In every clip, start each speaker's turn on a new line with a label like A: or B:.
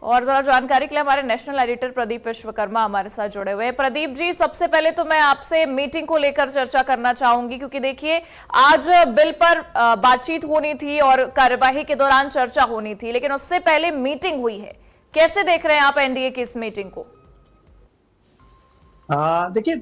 A: और जरा जानकारी के लिए हमारे नेशनल एडिटर प्रदीप विश्वकर्मा हमारे साथ जुड़े हुए हैं। प्रदीप जी, सबसे पहले तो मैं आपसे मीटिंग को लेकर चर्चा करना चाहूंगी, क्योंकि देखिए आज बिल पर बातचीत होनी थी और कार्यवाही के दौरान चर्चा होनी थी, लेकिन उससे पहले मीटिंग हुई है। कैसे देख रहे हैं आप एनडीए की इस मीटिंग को?
B: देखिए,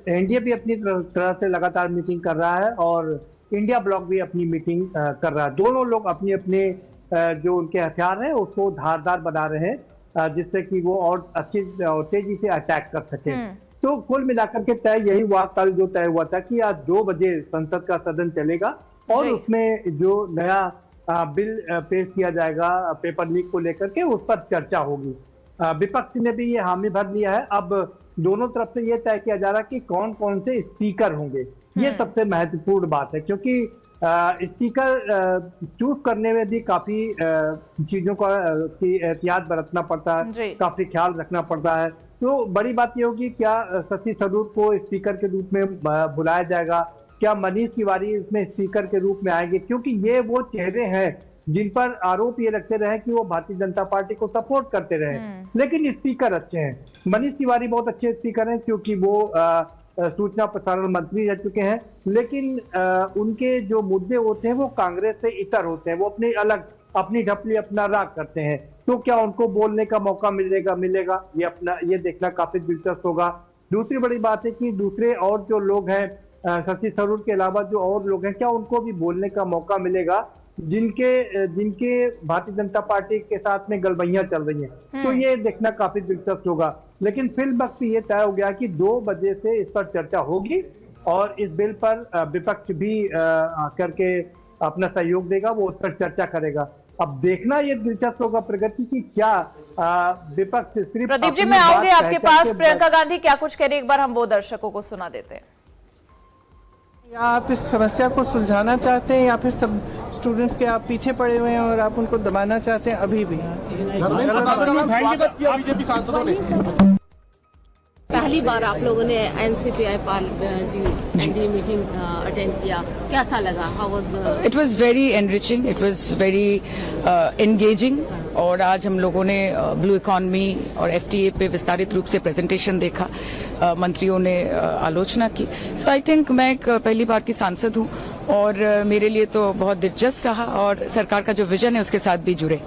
B: एनडीए भी अपनी तरह से लगातार मीटिंग कर रहा है और इंडिया ब्लॉक भी अपनी मीटिंग कर रहा है। दोनों लोग अपने अपने जो उनके हथियार हैं उसको धारदार बना रहे हैं, जिससे कि वो और अच्छी और तेजी से अटैक कर सके। तो कुल मिलाकर के तय यही हुआ, कल जो तय हुआ था कि आज 2 बजे संसद का सदन चलेगा और उसमें जो नया बिल पेश किया जाएगा पेपर लीक को लेकर के, उस पर चर्चा होगी। विपक्ष ने भी ये हामी भर लिया है। अब दोनों तरफ से ये तय किया जा रहा है कि कौन कौन से स्पीकर होंगे। ये सबसे महत्वपूर्ण बात है, क्योंकि स्पीकर चूज करने में भी काफी चीजों का की एहतियात बरतना पड़ता है, काफी ख्याल रखना पड़ता है। तो बड़ी बात ये होगी, क्या शशि थरूर को स्पीकर के रूप में बुलाया जाएगा, क्या मनीष तिवारी इसमें स्पीकर के रूप में आएंगे, क्योंकि ये वो चेहरे हैं जिन पर आरोप ये लगते रहे कि वो भारतीय जनता पार्टी को सपोर्ट करते रहे, लेकिन स्पीकर अच्छे हैं। मनीष तिवारी बहुत अच्छे स्पीकर हैं, क्योंकि वो सूचना प्रसारण मंत्री रह चुके हैं, लेकिन उनके जो मुद्दे होते हैं वो कांग्रेस से इतर होते हैं। वो अपनी अलग अपनी ढपली अपना राग करते हैं। तो क्या उनको बोलने का मौका मिलेगा, ये देखना काफी दिलचस्प होगा। दूसरी बड़ी बात है कि दूसरे और जो लोग हैं, शशि थरूर के अलावा जो और लोग हैं, क्या उनको भी बोलने का मौका मिलेगा, जिनके भारतीय जनता पार्टी के साथ में गलबैयां चल रही हैं। तो ये देखना काफी दिलचस्प होगा। लेकिन फिल्म वक्त ये तय हो गया कि 2 बजे से इस पर चर्चा होगी और इस बिल पर विपक्ष भी करके अपना सहयोग देगा, वो उस पर चर्चा करेगा। अब देखना ये दिलचस्प होगा प्रगति की, क्या विपक्ष सिर्फ।
A: प्रदीप जी, मैं आऊंगी आपके पास। प्रियंका गांधी क्या कुछ कह रही, एक बार हम वो दर्शकों को सुना देते हैं।
C: या आप इस समस्या को सुलझाना चाहते हैं, या फिर सब स्टूडेंट्स के आप पीछे पड़े हुए हैं और आप उनको दबाना चाहते हैं अभी भी?
D: पहली बार आप लोगों ने एनसीपीआई एनडीए मीटिंग अटेंड किया, कैसा लगा? How was
E: it was very enriching, it was very engaging. और आज हम लोगों ने ब्लू इकोनॉमी और एफटीए पे विस्तारित रूप से प्रेजेंटेशन देखा, मंत्रियों ने आलोचना की। सो आई थिंक मैं एक पहली बार की सांसद हूं और मेरे लिए तो बहुत दिलचस्प रहा और सरकार का जो विजन है उसके साथ भी जुड़े।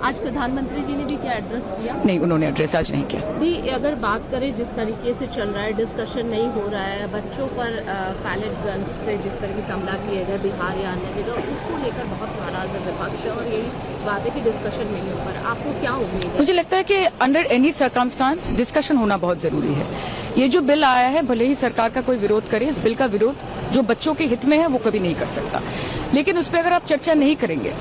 D: आज प्रधानमंत्री जी ने भी क्या एड्रेस दिया?
E: नहीं, उन्होंने एड्रेस आज नहीं किया।
D: दी, अगर बात करें जिस तरीके से चल रहा है, डिस्कशन नहीं हो रहा है, बच्चों पर पैलेट गन्स से जिस तरह की हमला किए गए बिहार या अन्य जगह, उसको लेकर बहुत नाराज है विपक्ष और यही बात है कि डिस्कशन नहीं हो पर आपको क्या उम्मीद है?
E: मुझे लगता है कि अंडर एनी सर्कमस्टांस डिस्कशन होना बहुत जरूरी है। ये जो बिल आया है, भले ही सरकार का कोई विरोध करे, इस बिल का विरोध जो बच्चों के हित में है वो कभी नहीं कर सकता, लेकिन उस पर अगर आप चर्चा नहीं करेंगे,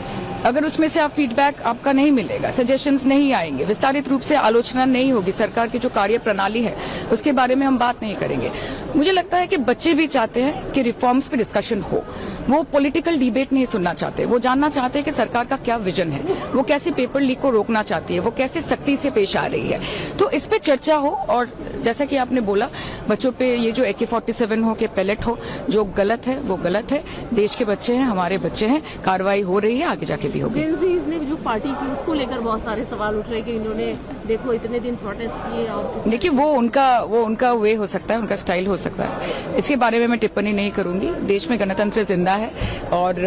E: अगर उसमें से आप फीडबैक आपका नहीं मिलेगा, सजेशंस नहीं आएंगे, विस्तारित रूप से आलोचना नहीं होगी, सरकार की जो कार्य प्रणाली है उसके बारे में हम बात नहीं करेंगे। मुझे लगता है कि बच्चे भी चाहते हैं कि रिफॉर्म्स पे डिस्कशन हो। वो पॉलिटिकल डिबेट नहीं सुनना चाहते, वो जानना चाहते हैं कि सरकार का क्या विजन है, वो कैसे पेपर लीक को रोकना चाहती है, वो कैसे सख्ती से पेश आ रही है। तो इस पे चर्चा हो और जैसा कि आपने बोला, बच्चों पे ये जो AK-47 हो के पैलेट हो, जो गलत है वो गलत है। देश के बच्चे हैं, हमारे बच्चे हैं, कार्रवाई हो रही है, आगे जाके भी होगी।
D: ने जो पार्टी की उसको लेकर बहुत सारे सवाल उठ रहे कि इन्होंने देखो इतने दिन प्रोटेस्ट किए और
E: देखिए वो उनका वे हो सकता है, उनका स्टाइल हो सकता है। इसके बारे में मैं टिप्पणी नहीं करूंगी। देश में गणतंत्र जिंदा है और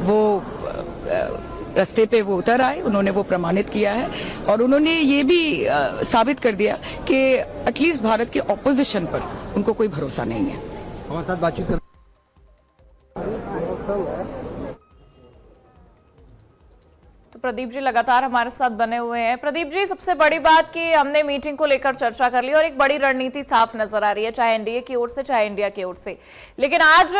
E: वो रास्ते पे वो उतर आए, उन्होंने वो प्रमाणित किया है और उन्होंने ये भी साबित कर दिया कि एटलीस्ट भारत के ऑपोजिशन पर उनको कोई भरोसा नहीं है।
B: हमारे साथ बातचीत कर
A: प्रदीप जी लगातार हमारे साथ बने हुए हैं। प्रदीप जी, सबसे बड़ी बात कि हमने मीटिंग को लेकर चर्चा कर ली और एक बड़ी रणनीति साफ नजर आ रही है, चाहे एनडीए की ओर से चाहे इंडिया की ओर से। लेकिन आज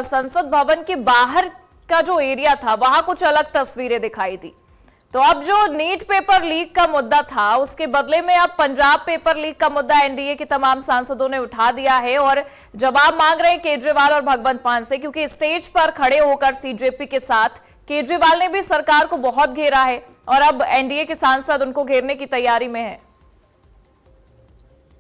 A: संसद भवन के बाहर का जो एरिया था वहां कुछ अलग तस्वीरें दिखाई दी। तो अब जो नीट पेपर लीक का मुद्दा था, उसके बदले में अब पंजाब पेपर लीक का मुद्दा एनडीए के तमाम सांसदों ने उठा दिया है और जवाब मांग रहे हैं केजरीवाल और भगवंत मान से, क्योंकि स्टेज पर खड़े होकर सीजेपी के साथ केजरीवाल ने भी सरकार को बहुत घेरा है और अब एनडीए के सांसद उनको घेरने की तैयारी में है।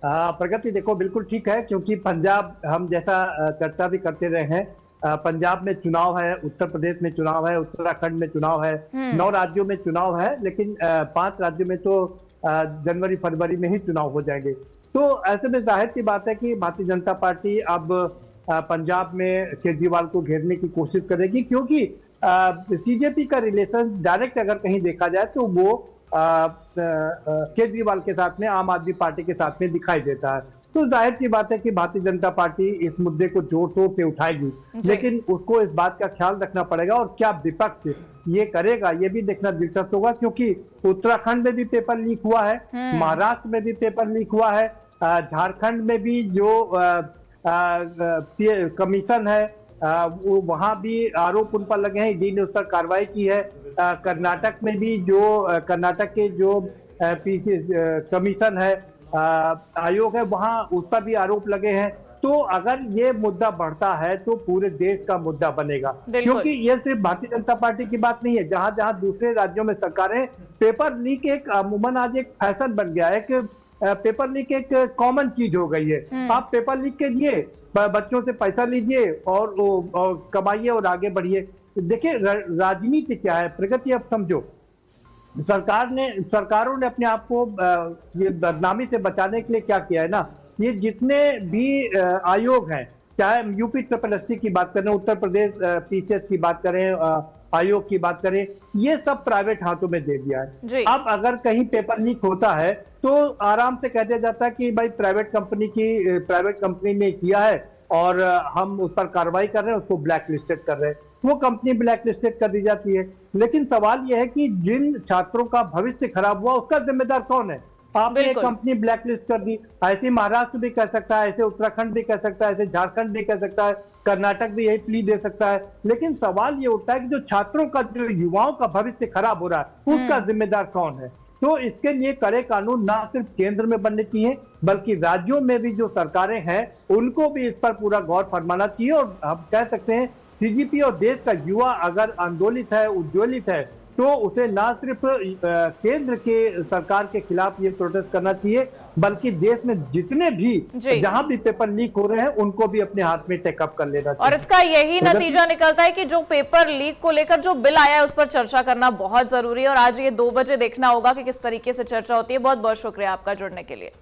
B: प्रगति देखो बिल्कुल ठीक है, क्योंकि पंजाब हम जैसा चर्चा भी करते रहे हैं, पंजाब में चुनाव है, उत्तर प्रदेश में चुनाव है, उत्तराखंड में चुनाव है, 9 राज्यों में चुनाव है, लेकिन 5 राज्यों में तो जनवरी फरवरी में ही चुनाव हो जाएंगे। तो ऐसे में जाहिर सी बात है कि भारतीय जनता पार्टी अब पंजाब में केजरीवाल को घेरने की कोशिश करेगी, क्योंकि सीजेपी का रिलेशन डायरेक्ट अगर कहीं देखा जाए तो वो केजरीवाल के साथ में, आम आदमी पार्टी के साथ में दिखाई देता है। तो जाहिर सी बात है कि भारतीय जनता पार्टी इस मुद्दे को जोर शोर से उठाएगी, लेकिन उसको इस बात का ख्याल रखना पड़ेगा और क्या विपक्ष ये करेगा ये भी देखना दिलचस्प होगा, क्योंकि उत्तराखंड में भी पेपर लीक हुआ है, महाराष्ट्र में भी पेपर लीक हुआ है, झारखंड में भी जो कमीशन है वो वहां भी आरोप उन पर लगे हैं, ईडी ने उस पर कार्रवाई की है। कर्नाटक में भी जो कर्नाटक के जो कमीशन है, आयोग है, वहां उस पर भी आरोप लगे हैं। तो अगर ये मुद्दा बढ़ता है तो पूरे देश का मुद्दा बनेगा, क्योंकि ये सिर्फ भारतीय जनता पार्टी की बात नहीं है। जहां जहां दूसरे राज्यों में सरकारें, पेपर लीक एक अमूमन आज एक फैशन बन गया है कि पेपर लीक एक कॉमन चीज हो गई है। आप पेपर लीक कीजिए, बच्चों से पैसा लीजिए और कमाइए और आगे बढ़िए। देखिए राजनीति क्या है, प्रगति अब समझो। सरकारों ने अपने आप को ये बदनामी से बचाने के लिए क्या किया है ना, ये जितने भी आयोग हैं, चाहे यूपी SSST की बात करें, उत्तर प्रदेश PCS की बात करें, आयोग की बात करें, ये सब प्राइवेट हाथों में दे दिया है। अब अगर कहीं पेपर लीक होता है तो आराम से कह दिया जाता है कि भाई प्राइवेट कंपनी ने किया है और हम उस पर कार्रवाई कर रहे हैं, उसको ब्लैक लिस्टेड कर रहे हैं, वो कंपनी ब्लैक लिस्टेड कर दी जाती है। लेकिन सवाल यह है कि जिन छात्रों का भविष्य खराब हुआ उसका जिम्मेदार कौन है? आपने एक कंपनी ब्लैक लिस्ट कर दी। ऐसे महाराष्ट्र भी कर सकता है, ऐसे उत्तराखंड भी कर सकता है, ऐसे झारखंड भी कर सकता है, कर्नाटक भी यही प्ली दे सकता है। लेकिन सवाल ये उठता है कि जो छात्रों का, जो युवाओं का भविष्य खराब हो रहा है, उसका जिम्मेदार कौन है? तो इसके लिए कड़े कानून ना सिर्फ केंद्र में बनने चाहिए, बल्कि राज्यों में भी जो सरकारें हैं उनको भी इस पर पूरा गौर फरमाना चाहिए। और हम कह सकते हैं CGP और देश का युवा अगर आंदोलित है, उज्ज्वलित है, तो उसे ना सिर्फ केंद्र के सरकार के खिलाफ ये प्रोटेस्ट करना चाहिए, बल्कि देश में जितने भी जहां भी पेपर लीक हो रहे हैं उनको भी अपने हाथ में टेकअप कर लेना चाहिए।
A: और इसका यही नतीजा निकलता है कि जो पेपर लीक को लेकर जो बिल आया है उस पर चर्चा करना बहुत जरूरी है, और आज ये 2 बजे देखना होगा कि किस तरीके से चर्चा होती है। बहुत बहुत शुक्रिया आपका जुड़ने के लिए।